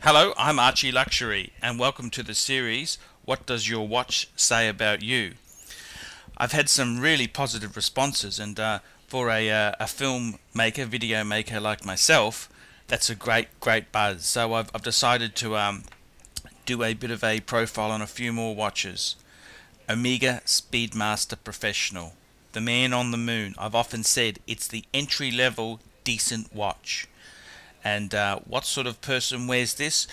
Hello, I'm Archie Luxury, and welcome to the series What Does Your Watch Say About You? I've had some really positive responses, and for a filmmaker, video maker like myself, that's a great buzz. So I've decided to do a bit of a profile on a few more watches. Omega Speedmaster Professional, the man on the moon. I've often said it's the entry level decent watch. And what sort of person wears this?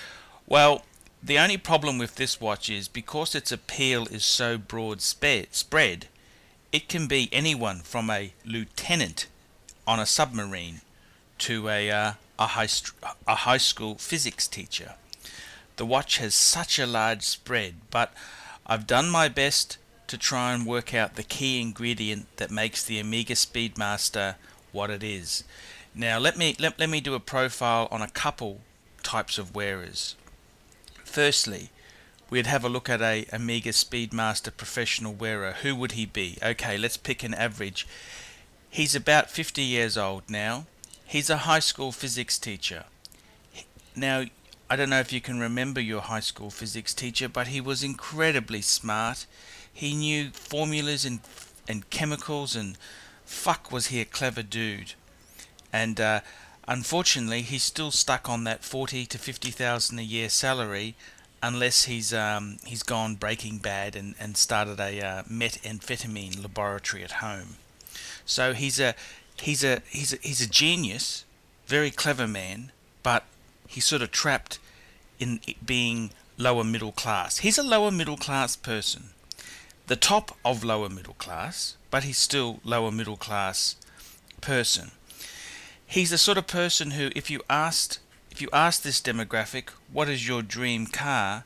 Well, the only problem with this watch is because its appeal is so broad spread, it can be anyone from a lieutenant on a submarine to a high school physics teacher. The watch has such a large spread, but I've done my best to try and work out the key ingredient that makes the Omega Speedmaster what it is. Now let me do a profile on a couple types of wearers. Firstly, we'd have a look at a Omega Speedmaster professional wearer. Who would he be? Okay, let's pick an average. He's about 50 years old now. He's a high school physics teacher. Now, I don't know if you can remember your high school physics teacher, but he was incredibly smart. He knew formulas and chemicals, and fuck was he a clever dude. And unfortunately, he's still stuck on that 40 to 50,000 a year salary, unless he's gone Breaking Bad and started a methamphetamine laboratory at home. So he's a genius, very clever man, but he's sort of trapped in being lower middle class. He's a lower middle class person, the top of lower middle class, but he's still lower middle class person. He's the sort of person who, if you asked this demographic, what is your dream car,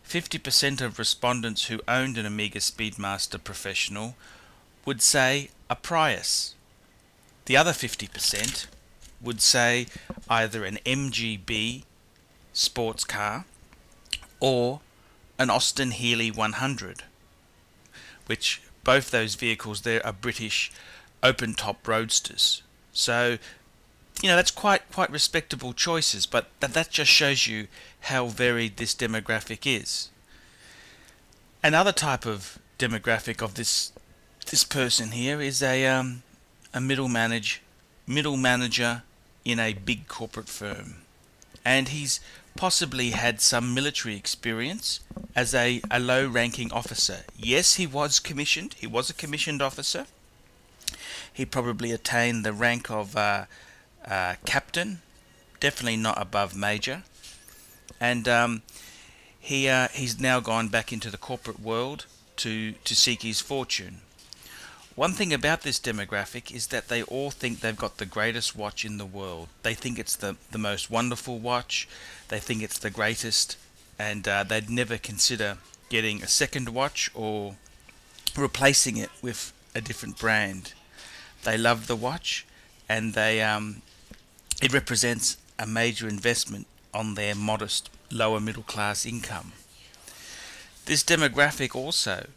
50% of respondents who owned an Omega Speedmaster Professional would say a Prius. The other 50% would say either an MGB sports car or an Austin Healey 100, which both those vehicles there are British open-top roadsters. So that's quite respectable choices, but that just shows you how varied this demographic is. Another type of demographic of this person here is a middle manager in a big corporate firm, and he's possibly had some military experience as a low-ranking officer. Yes, he was commissioned. He was a commissioned officer. He probably attained the rank of captain, definitely not above major, and he's now gone back into the corporate world to seek his fortune. One thing about this demographic is that they all think they've got the greatest watch in the world. They think it's the most wonderful watch, they think it's the greatest, and they'd never consider getting a second watch or replacing it with a different brand. They love the watch, and it represents a major investment on their modest lower middle class income. This demographic also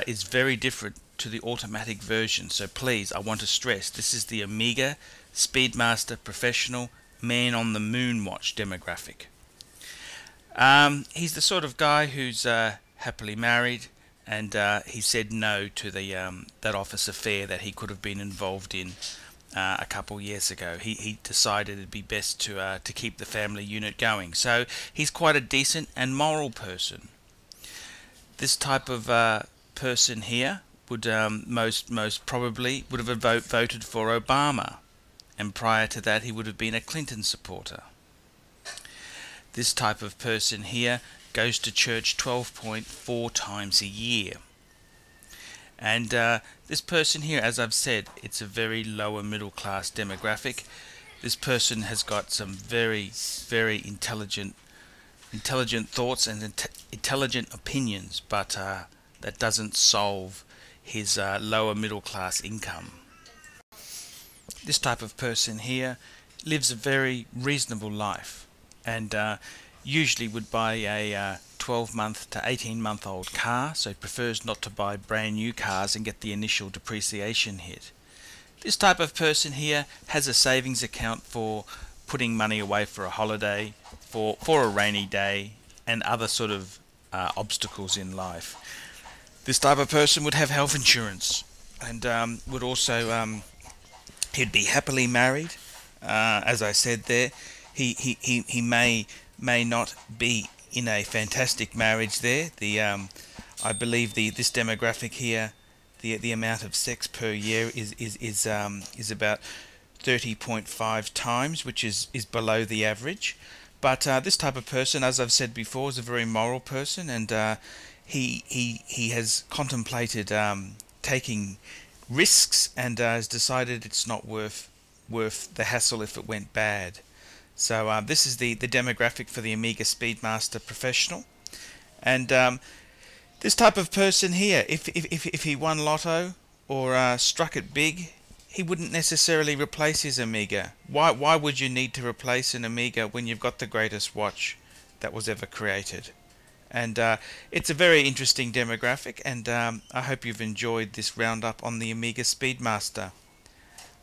is very different to the automatic version, so please, I want to stress, this is the Omega Speedmaster Professional Man on the Moon watch demographic. He's the sort of guy who's happily married, and he said no to that office affair that he could have been involved in a couple years ago. He decided it'd be best to keep the family unit going. So he's quite a decent and moral person. This type of person here would most probably would have voted for Obama, and prior to that he would have been a Clinton supporter. This type of person here goes to church 12.4 times a year. And this person here, as I've said, it's a very lower middle class demographic. This person has got some very intelligent thoughts and intelligent opinions, but that doesn't solve his lower middle class income. This type of person here lives a very reasonable life, and usually would buy a 12-month to 18-month-old car, so prefers not to buy brand new cars and get the initial depreciation hit. This type of person here has a savings account for putting money away for a holiday, for a rainy day and other sort of obstacles in life. This type of person would have health insurance and would also he'd be happily married. As I said there, he may not be in a fantastic marriage there. I believe this demographic here, the amount of sex per year is about 30.5 times, which is below the average. But this type of person, as I've said before, is a very moral person, and he has contemplated taking risks and has decided it's not worth the hassle if it went bad. So this is the demographic for the Amiga Speedmaster Professional, and this type of person here, if he won lotto or struck it big, he wouldn't necessarily replace his Amiga. Why would you need to replace an Amiga when you've got the greatest watch that was ever created? And it's a very interesting demographic, and I hope you've enjoyed this roundup on the Amiga Speedmaster.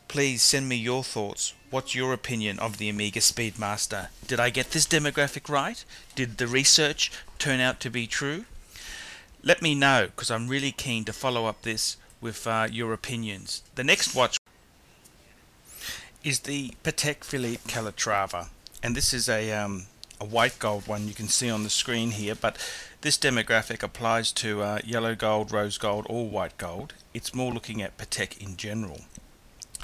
Please send me your thoughts. What's your opinion of the Amiga Speedmaster? Did I get this demographic right? Did the research turn out to be true? Let me know, because I'm really keen to follow up this with your opinions. The next watch is the Patek Philippe Calatrava, and this is a white gold one you can see on the screen here, but this demographic applies to yellow gold, rose gold, or white gold. It's more looking at Patek in general.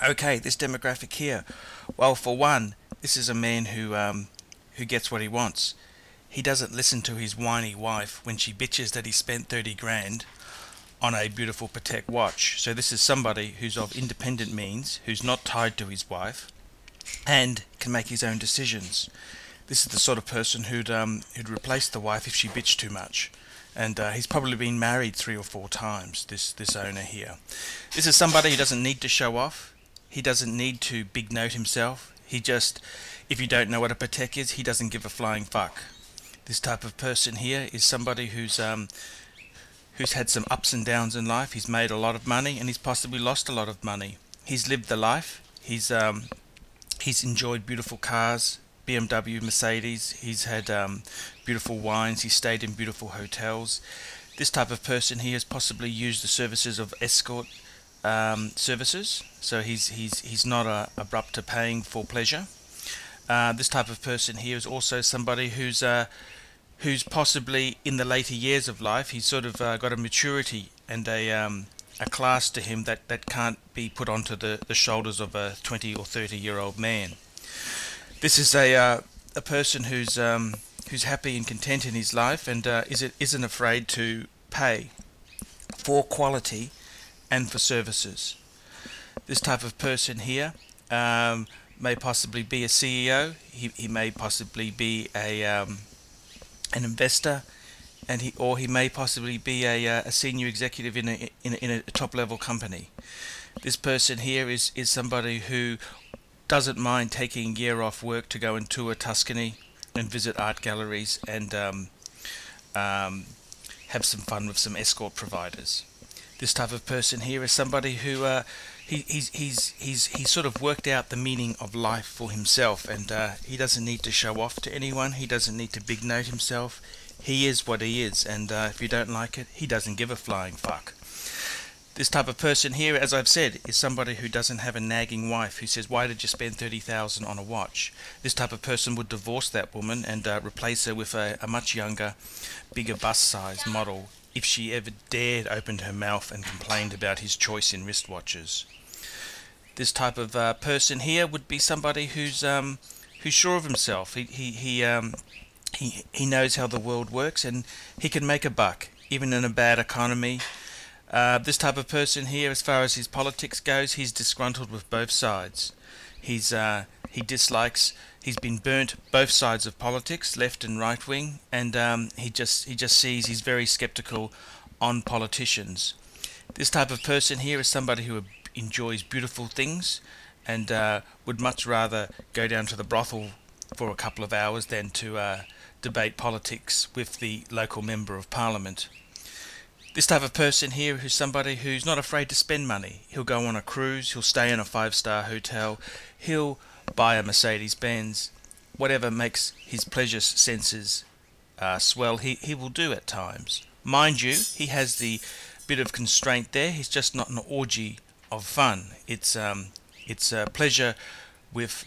Okay, this demographic here, well, for one, this is a man who gets what he wants. He doesn't listen to his whiny wife when she bitches that he spent 30 grand on a beautiful Patek watch. So this is somebody who's of independent means, who's not tied to his wife, and can make his own decisions. This is the sort of person who'd replace the wife if she bitched too much. And he's probably been married 3 or 4 times, this owner here. This is somebody who doesn't need to show off. He doesn't need to big note himself. He just, if you don't know what a Patek is, he doesn't give a flying fuck. This type of person here is somebody who's had some ups and downs in life. He's made a lot of money, and he's possibly lost a lot of money. He's lived the life. He's enjoyed beautiful cars, BMW, Mercedes. He's had beautiful wines. He's stayed in beautiful hotels. This type of person here has possibly used the services of escort services, so he's not abrupt to paying for pleasure. This type of person here is also somebody who's possibly in the later years of life. He's sort of got a maturity and a class to him that can't be put onto the shoulders of a 20 or 30-year-old man. This is a person who's happy and content in his life, and isn't afraid to pay for quality and for services. This type of person here may possibly be a CEO. He may possibly be an investor, and he may possibly be a senior executive in a top-level company. This person here is somebody who doesn't mind taking a year off work to go and tour Tuscany and visit art galleries and have some fun with some escort providers. This type of person here is somebody who he's sort of worked out the meaning of life for himself, and he doesn't need to show off to anyone. He doesn't need to big note himself. He is what he is, and if you don't like it, he doesn't give a flying fuck. This type of person here, as I've said, is somebody who doesn't have a nagging wife who says, "Why did you spend 30,000 on a watch?" This type of person would divorce that woman and replace her with a much younger, bigger bust size model if she ever dared open her mouth and complained about his choice in wristwatches. This type of person here would be somebody who's sure of himself. He knows how the world works, and he can make a buck even in a bad economy. This type of person here, as far as his politics goes, he's disgruntled with both sides. He dislikes. He's been burnt both sides of politics, left and right wing, and he just sees. He's very skeptical on politicians. This type of person here is somebody who enjoys beautiful things and would much rather go down to the brothel for a couple of hours than to debate politics with the local member of parliament. This type of person here is somebody who's not afraid to spend money. He'll go on a cruise, he'll stay in a 5-star hotel, he'll buy a Mercedes-Benz, whatever makes his pleasure senses swell, he will do at times. Mind you, he has the bit of constraint there. He's just not an orgy of fun. It's pleasure with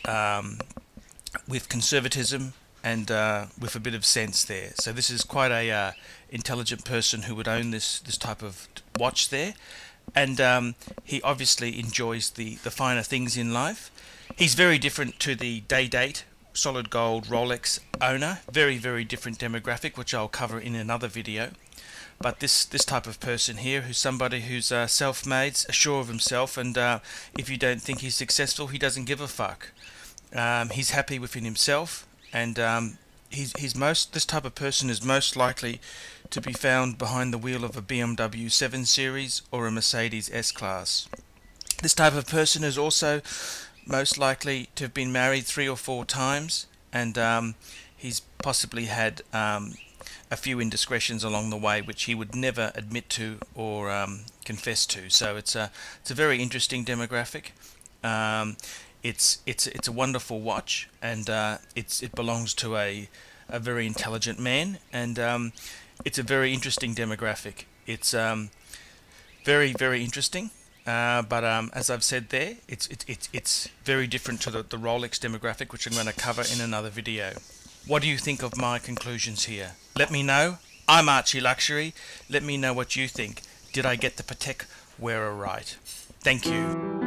conservatism and with a bit of sense there. So this is quite a intelligent person who would own this type of watch there, and he obviously enjoys the finer things in life. He's very different to the day-date solid gold Rolex owner. Very different demographic, which I'll cover in another video. But this type of person here, who's somebody who's self-made, sure of himself, and if you don't think he's successful, he doesn't give a fuck. He's happy within himself, and this type of person is most likely to be found behind the wheel of a BMW 7 Series or a Mercedes S-Class. This type of person is also most likely to have been married 3 or 4 times, and he's possibly had a few indiscretions along the way which he would never admit to or confess to. So it's a very interesting demographic. It's a wonderful watch, and it belongs to a very intelligent man, and it's a very interesting demographic. It's very interesting, but as I've said there, it's very different to the Rolex demographic, which I'm going to cover in another video. What do you think of my conclusions here? Let me know. I'm Archie Luxury. Let me know what you think. Did I get the Patek wearer right? Thank you.